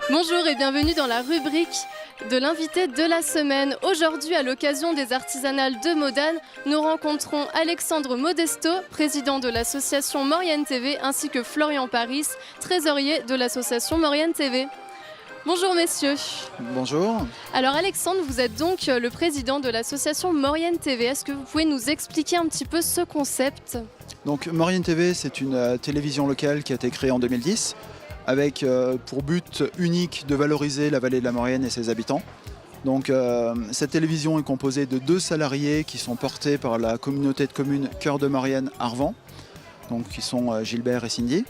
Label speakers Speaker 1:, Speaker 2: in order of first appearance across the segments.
Speaker 1: Bonjour et bienvenue dans la rubrique de l'invité de la semaine. Aujourd'hui, à l'occasion des artisanales de Modane, nous rencontrons Alexandre Modesto, président de l'association Maurienne TV, ainsi que Florian Paris, trésorier de l'association Maurienne TV. Bonjour messieurs.
Speaker 2: Bonjour.
Speaker 1: Alors Alexandre, vous êtes donc le président de l'association Maurienne TV. Est-ce que vous pouvez nous expliquer un petit peu ce concept ?
Speaker 2: Donc Maurienne TV, c'est une télévision locale qui a été créée en 2010 avec pour but unique de valoriser la vallée de la Maurienne et ses habitants. Donc cette télévision est composée de 2 salariés qui sont portés par la communauté de communes Cœur de Maurienne Arvan, donc qui sont Gilbert et Cindy,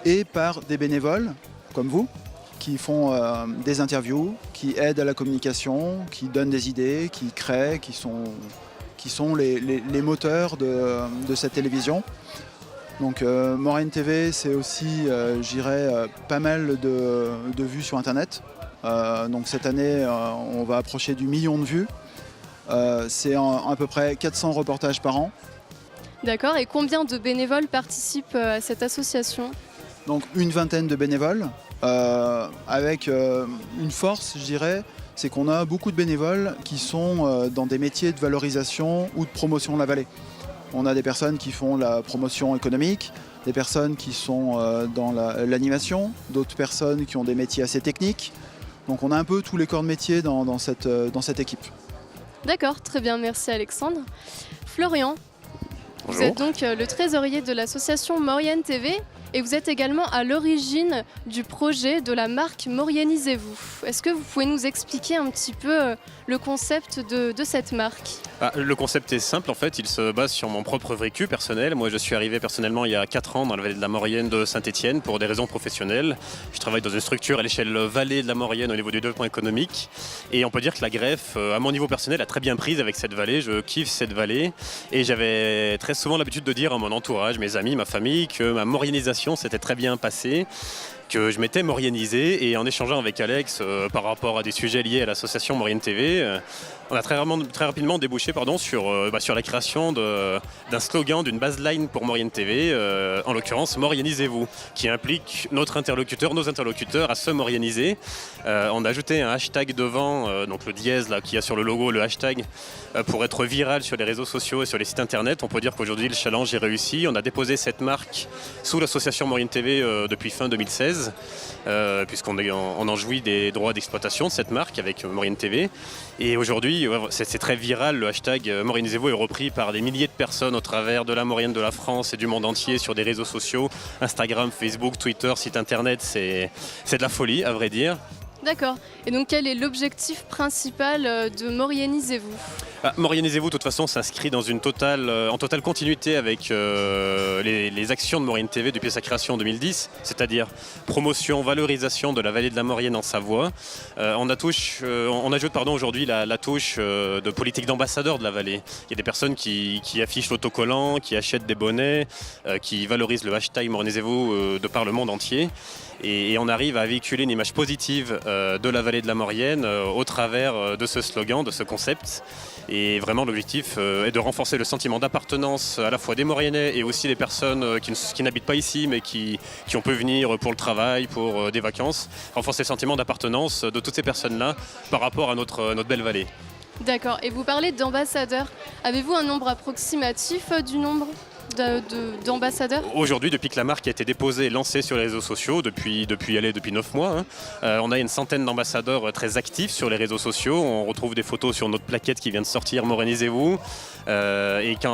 Speaker 2: et par des bénévoles comme vous qui font des interviews, qui aident à la communication, qui donnent des idées, qui créent, qui sont les moteurs de cette télévision. Donc Maurienne TV, c'est aussi, pas mal de vues sur Internet. Donc cette année, on va approcher du 1 million de vues. C'est à peu près 400 reportages par an.
Speaker 1: D'accord, et combien de bénévoles participent à cette association ?
Speaker 2: Donc une vingtaine de bénévoles, avec une force, je dirais, c'est qu'on a beaucoup de bénévoles qui sont dans des métiers de valorisation ou de promotion de la vallée. On a des personnes qui font la promotion économique, des personnes qui sont dans l'animation, d'autres personnes qui ont des métiers assez techniques. Donc on a un peu tous les corps de métier dans cette équipe.
Speaker 1: D'accord, très bien, merci Alexandre. Florian,
Speaker 3: Bonjour.
Speaker 1: vous êtes donc le trésorier de l'association Maurienne TV et vous êtes également à l'origine du projet de la marque Maurianisez-vous. Est-ce que vous pouvez nous expliquer un petit peu le concept de cette marque ?
Speaker 3: Le concept est simple en fait, il se base sur mon propre vécu personnel. Moi je suis arrivé personnellement il y a 4 ans dans la vallée de la Maurienne de Saint-Étienne pour des raisons professionnelles. Je travaille dans une structure à l'échelle vallée de la Maurienne au niveau du développement économique. Et on peut dire que la greffe, à mon niveau personnel, a très bien prise avec cette vallée. Je kiffe cette vallée. Et j'avais très souvent l'habitude de dire à mon entourage, mes amis, ma famille, que ma maurianisation s'était très bien passée, que je m'étais maurianisé. Et en échangeant avec Alex par rapport à des sujets liés à l'association Maurienne TV, on a très rapidement débouché sur la création d'un slogan, d'une baseline pour Maurienne TV, en l'occurrence Maurianisez-vous, qui implique nos interlocuteurs à se maurianiser. On a ajouté un hashtag devant, donc le dièse là, qu'il y a sur le logo, le hashtag, pour être viral sur les réseaux sociaux et sur les sites internet. On peut dire qu'aujourd'hui le challenge est réussi. On a déposé cette marque sous l'association Maurienne TV depuis fin 2016, puisqu'on en jouit des droits d'exploitation de cette marque avec Maurienne TV. Et aujourd'hui, c'est très viral, le hashtag Maurianisez-vous est repris par des milliers de personnes au travers de la Maurienne de la France et du monde entier sur des réseaux sociaux, Instagram, Facebook, Twitter, site internet, c'est de la folie à vrai dire.
Speaker 1: D'accord. Et donc quel est l'objectif principal de Maurianisez-vous ?
Speaker 3: Maurianisez-vous, de toute façon, s'inscrit dans en totale continuité avec les actions de Maurienne TV depuis sa création en 2010, c'est-à-dire promotion, valorisation de la vallée de la Maurienne en Savoie. On ajoute aujourd'hui la touche de politique d'ambassadeur de la vallée. Il y a des personnes qui affichent l'autocollant, qui achètent des bonnets, qui valorisent le hashtag Maurianisez-vous de par le monde entier. Et on arrive à véhiculer une image positive de la vallée de la Maurienne au travers de ce slogan, de ce concept. Et vraiment l'objectif est de renforcer le sentiment d'appartenance à la fois des Mauriennais et aussi des personnes qui n'habitent pas ici mais qui ont pu venir pour le travail, pour des vacances. Renforcer le sentiment d'appartenance de toutes ces personnes-là par rapport à notre belle vallée.
Speaker 1: D'accord. Et vous parlez d'ambassadeurs. Avez-vous un nombre approximatif du nombre d'ambassadeurs ?
Speaker 3: Aujourd'hui, depuis que la marque a été déposée et lancée sur les réseaux sociaux, depuis 9 mois, on a une centaine d'ambassadeurs très actifs sur les réseaux sociaux. On retrouve des photos sur notre plaquette qui vient de sortir, Maurianisez-vous.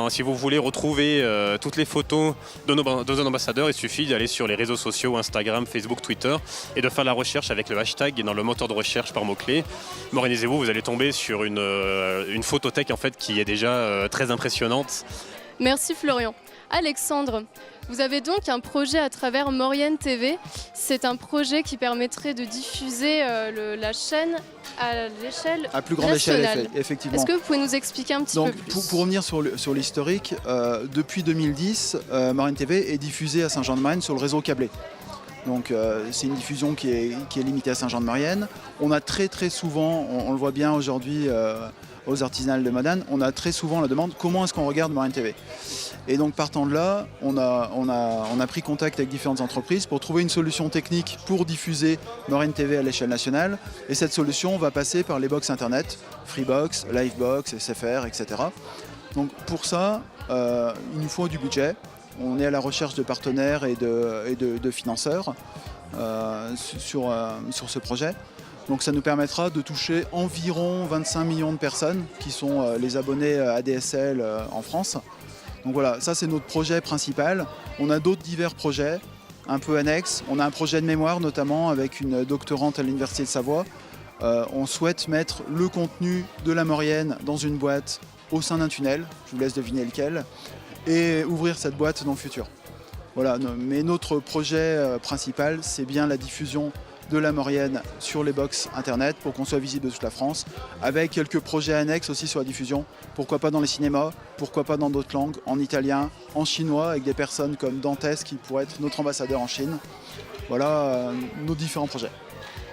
Speaker 3: Si vous voulez retrouver toutes les photos de nos ambassadeurs, il suffit d'aller sur les réseaux sociaux, Instagram, Facebook, Twitter, et de faire la recherche avec le hashtag dans le moteur de recherche par mots-clés. Maurianisez-vous, vous allez tomber sur une photothèque en fait, qui est déjà très impressionnante.
Speaker 1: Merci Florian. Alexandre, vous avez donc un projet à travers Maurienne TV. C'est un projet qui permettrait de diffuser la chaîne à l'échelle
Speaker 2: À plus grande
Speaker 1: nationale.
Speaker 2: échelle, effectivement.
Speaker 1: Est-ce que vous pouvez nous expliquer un petit peu plus ?
Speaker 2: Pour revenir sur l'historique, depuis 2010, Maurienne TV est diffusée à Saint-Jean-de-Maurienne sur le réseau câblé. Donc c'est une diffusion qui est limitée à Saint-Jean-de-Maurienne. On a très souvent, on le voit bien aujourd'hui aux artisanales de Modane, on a très souvent la demande comment est-ce qu'on regarde Maurienne TV. Et donc partant de là, on a pris contact avec différentes entreprises pour trouver une solution technique pour diffuser Maurienne TV à l'échelle nationale. Et cette solution va passer par les box internet, Freebox, Livebox, SFR, etc. Donc pour ça, il nous faut du budget. On est à la recherche de partenaires et de financeurs sur ce projet. Donc ça nous permettra de toucher environ 25 millions de personnes qui sont les abonnés ADSL en France. Donc voilà, ça c'est notre projet principal. On a d'autres divers projets un peu annexes. On a un projet de mémoire notamment avec une doctorante à l'Université de Savoie. On souhaite mettre le contenu de la Maurienne dans une boîte au sein d'un tunnel, je vous laisse deviner lequel, et ouvrir cette boîte dans le futur. Voilà, mais notre projet principal, c'est bien la diffusion de la Maurienne sur les box internet pour qu'on soit visible de toute la France, avec quelques projets annexes aussi sur la diffusion, pourquoi pas dans les cinémas, pourquoi pas dans d'autres langues, en italien, en chinois, avec des personnes comme Dantès qui pourrait être notre ambassadeur en Chine. Voilà nos différents projets.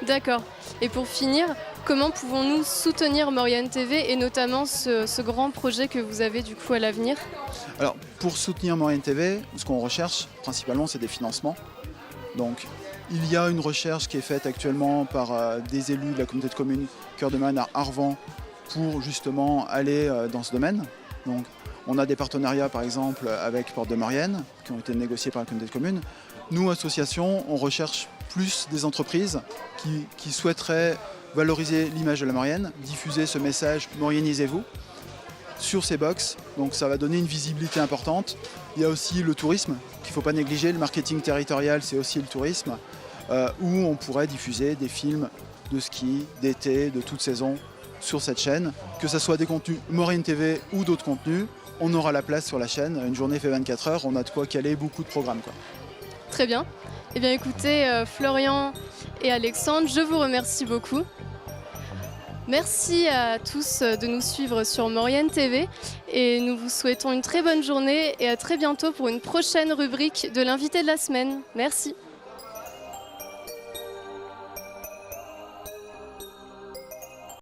Speaker 1: D'accord. Et pour finir, comment pouvons-nous soutenir Maurienne TV et notamment ce grand projet que vous avez du coup à l'avenir?
Speaker 2: Alors, pour soutenir Maurienne TV, ce qu'on recherche principalement, c'est des financements. Donc, il y a une recherche qui est faite actuellement par des élus de la communauté de communes Cœur de Maurienne à Arvan pour justement aller dans ce domaine. Donc, on a des partenariats par exemple avec Porte de Maurienne qui ont été négociés par la communauté de communes. Nous, association, on recherche plus des entreprises qui souhaiteraient valoriser l'image de la Maurienne, diffuser ce message « Mauriennisez-vous » sur ces box. Donc ça va donner une visibilité importante. Il y a aussi le tourisme qu'il ne faut pas négliger. Le marketing territorial, c'est aussi le tourisme, où on pourrait diffuser des films de ski, d'été, de toute saison sur cette chaîne. Que ce soit des contenus Maurienne TV ou d'autres contenus, on aura la place sur la chaîne. Une journée fait 24 heures, on a de quoi caler beaucoup de programmes, quoi.
Speaker 1: Très bien. Eh bien écoutez, Florian et Alexandre, je vous remercie beaucoup. Merci à tous de nous suivre sur Maurienne TV et nous vous souhaitons une très bonne journée et à très bientôt pour une prochaine rubrique de l'invité de la semaine. Merci.